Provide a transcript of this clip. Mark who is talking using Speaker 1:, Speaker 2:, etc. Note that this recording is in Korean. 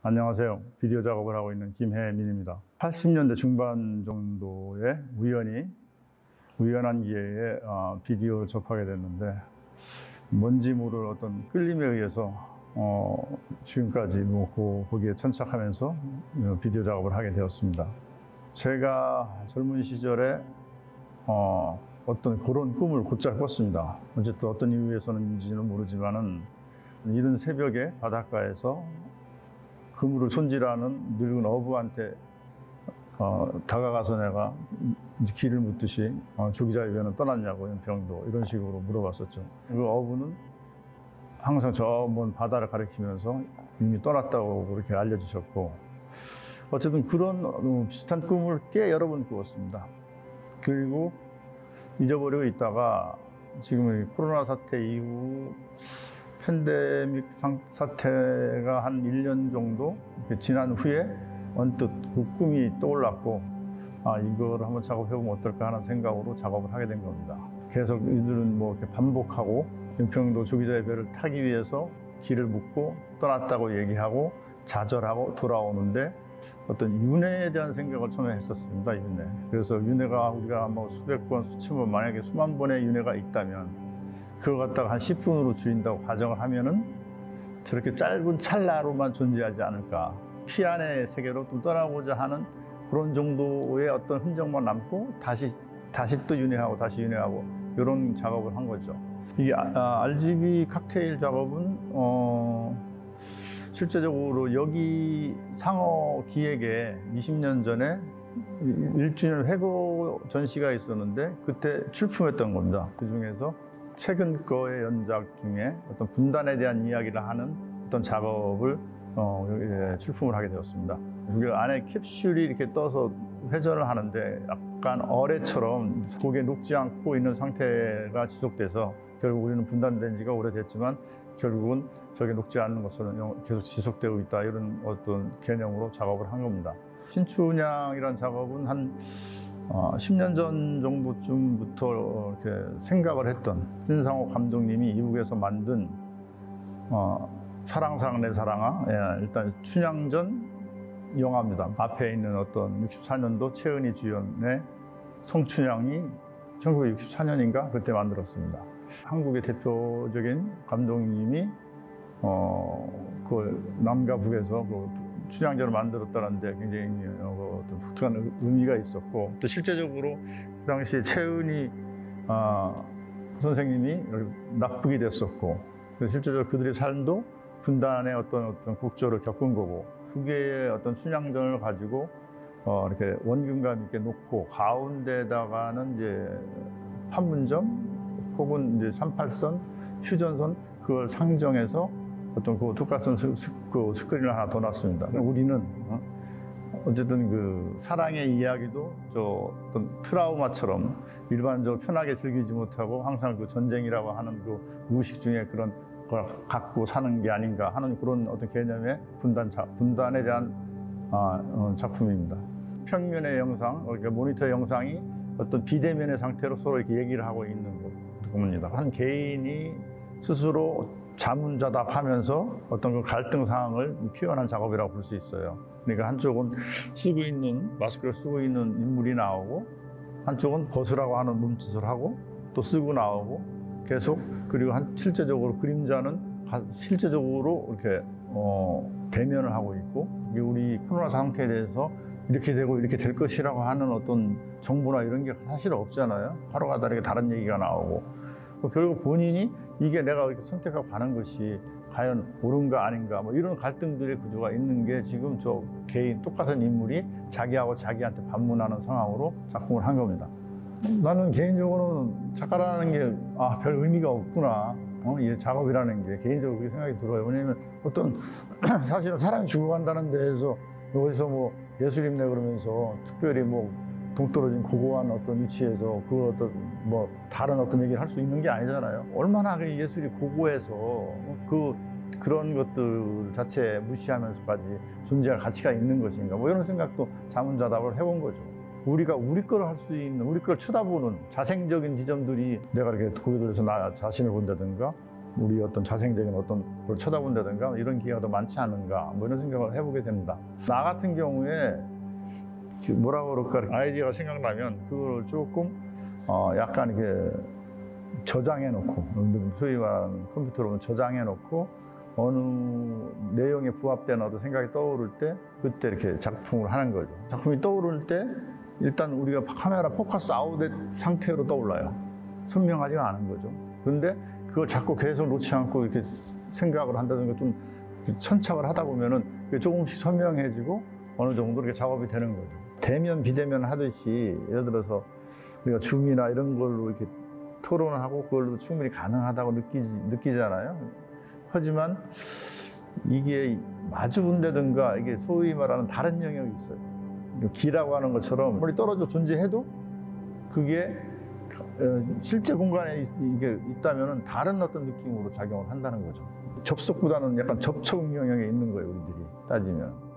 Speaker 1: 안녕하세요. 비디오 작업을 하고 있는 김혜민입니다. 80년대 중반 정도에 우연한 기회에 비디오를 접하게 됐는데 뭔지 모를 어떤 끌림에 의해서 지금까지 거기에 천착하면서 비디오 작업을 하게 되었습니다. 제가 젊은 시절에 어떤 그런 꿈을 곧잘 꿨습니다. 어쨌든 어떤 이유에서는지는 모르지만은 이른 새벽에 바닷가에서 그물을 손질하는 늙은 어부한테 다가가서 내가 길을 묻듯이 조기자의 배는 떠났냐고 연평도 이런 식으로 물어봤었죠. 그 어부는 항상 저 먼 바다를 가리키면서 이미 떠났다고 그렇게 알려주셨고, 어쨌든 그런 비슷한 꿈을 꽤 여러 번 꾸었습니다. 그리고 잊어버리고 있다가 지금 코로나 사태 이후 팬데믹 사태가 한 1년 정도 지난 후에 언뜻 그 꿈이 떠올랐고, 이걸 한번 작업해보면 어떨까 하는 생각으로 작업을 하게 된 겁니다. 계속 이들은 이렇게 반복하고 연평도 조기자의 배를 타기 위해서 길을 묻고 떠났다고 얘기하고 좌절하고 돌아오는데 어떤 윤회에 대한 생각을 처음에 했었습니다. 윤회. 그래서 윤회가 우리가 수백 번, 수천 번, 만약에 수만 번의 윤회가 있다면 그걸 갖다가 한 10분으로 줄인다고 가정을 하면은 저렇게 짧은 찰나로만 존재하지 않을까. 피 안의 세계로 또 떠나고자 하는 그런 정도의 어떤 흔적만 남고 다시 또 윤회하고 다시 윤회하고 이런 작업을 한 거죠. 이게 RGB 칵테일 작업은 실제적으로 여기 상어 기획에 20년 전에 1주년 회고 전시가 있었는데 그때 출품했던 겁니다. 그 중에서 최근 거의 연작 중에 어떤 분단에 대한 이야기를 하는 어떤 작업을 출품을 하게 되었습니다. 그 안에 캡슐이 이렇게 떠서 회전을 하는데 약간 어뢰처럼 고개 녹지 않고 있는 상태가 지속돼서 결국 우리는 분단된 지가 오래됐지만 결국은 저게 녹지 않는 것처럼 계속 지속되고 있다, 이런 어떤 개념으로 작업을 한 겁니다. 신춘향이라는 작업은 한 10년 전 정도쯤부터 이렇게 생각을 했던 신상호 감독님이 이북에서 만든 사랑사랑 내 사랑아, 일단 춘향전 영화입니다. 앞에 있는 어떤 64년도 최은희 주연의 성춘향이 1964년인가 그때 만들었습니다. 한국의 대표적인 감독님이 그 남과 북에서 그 춘향전을 만들었다는데 굉장히 어떤 독특한 의미가 있었고, 또 실제적으로 그 당시에 최은희 선생님이 납북이 됐었고, 실제적으로 그들의 삶도 분단의 어떤 곡절을 겪은 거고, 두 개의 어떤 춘향전을 가지고 이렇게 원근감 있게 놓고 가운데다가는 이제 판문점 혹은 이제 38선 휴전선 그걸 상정해서 어떤 그 독가선 스크린을 하나 더 놨습니다. 우리는 어쨌든 그 사랑의 이야기도 저 어떤 트라우마처럼 일반적으로 편하게 즐기지 못하고 항상 그 전쟁이라고 하는 그 무의식 중에 그런 걸 갖고 사는 게 아닌가 하는 그런 어떤 개념의 분단에 대한 작품입니다. 평면의 영상, 그러니까 모니터 영상이 어떤 비대면의 상태로 서로 이렇게 얘기를 하고 있는 겁니다. 한 개인이 스스로 자문자답하면서 어떤 그 갈등 상황을 표현한 작업이라고 볼 수 있어요. 그러니까 한쪽은 마스크를 쓰고 있는 인물이 나오고, 한쪽은 벗으라고 하는 몸짓을 하고 또 쓰고 나오고 계속, 그리고 실제적으로 그림자는 실제적으로 이렇게 대면을 하고 있고, 이게 우리 코로나 상태에 대해서 이렇게 되고 이렇게 될 것이라고 하는 어떤 정보나 이런 게 사실 없잖아요. 하루가 다르게 다른 얘기가 나오고, 결국 본인이 이게 내가 이렇게 선택하고 가는 것이 과연 옳은가 아닌가 이런 갈등들의 구조가 있는 게 지금 저 개인 똑같은 인물이 자기하고 자기한테 반문하는 상황으로 작품을 한 겁니다. 나는 개인적으로는 작가라는 게 별 의미가 없구나, 이 작업이라는 게 개인적으로 그렇게 생각이 들어요. 왜냐면 어떤 사실은 사람이 죽어간다는 데에서 어디서 예술입네 그러면서 특별히 동떨어진 고고한 어떤 위치에서 그 어떤 다른 어떤 얘기를 할 수 있는 게 아니잖아요. 얼마나 그 예술이 고고해서 그런 것들 자체 무시하면서까지 존재할 가치가 있는 것인가, 이런 생각도 자문자답을 해본 거죠. 우리가 우리 걸 할 수 있는, 우리 걸 쳐다보는 자생적인 지점들이 내가 이렇게 고개 돌려서 나 자신을 본다든가 우리 어떤 자생적인 어떤 걸 쳐다본다든가 이런 기회가 더 많지 않은가 뭐 이런 생각을 해보게 됩니다. 나 같은 경우에 뭐라 그럴까 아이디어가 생각나면 그걸 조금 약간 이렇게 저장해 놓고 소위 말하는 컴퓨터로 저장해 놓고 어느 내용에 부합된 어떤 생각이 떠오를 때 그때 이렇게 작품을 하는 거죠. 작품이 떠오를 때 일단 우리가 카메라 포커스 아웃의 상태로 떠올라요. 선명하지가 않은 거죠. 그런데 그걸 자꾸 계속 놓지 않고 이렇게 생각을 한다든가 좀 천착을 하다 보면은 그게 조금씩 선명해지고 어느 정도 이렇게 작업이 되는 거죠. 대면 비대면 하듯이 예를 들어서 우리가 줌이나 이런 걸로 이렇게 토론을 하고 그걸로 충분히 가능하다고 느끼잖아요. 하지만 이게 마주 본다든가 이게 소위 말하는 다른 영역이 있어요. 기라고 하는 것처럼 멀리 떨어져 존재해도 그게 실제 공간에 이게 있다면 다른 어떤 느낌으로 작용을 한다는 거죠. 접속보다는 약간 접촉 영역에 있는 거예요, 우리들이 따지면.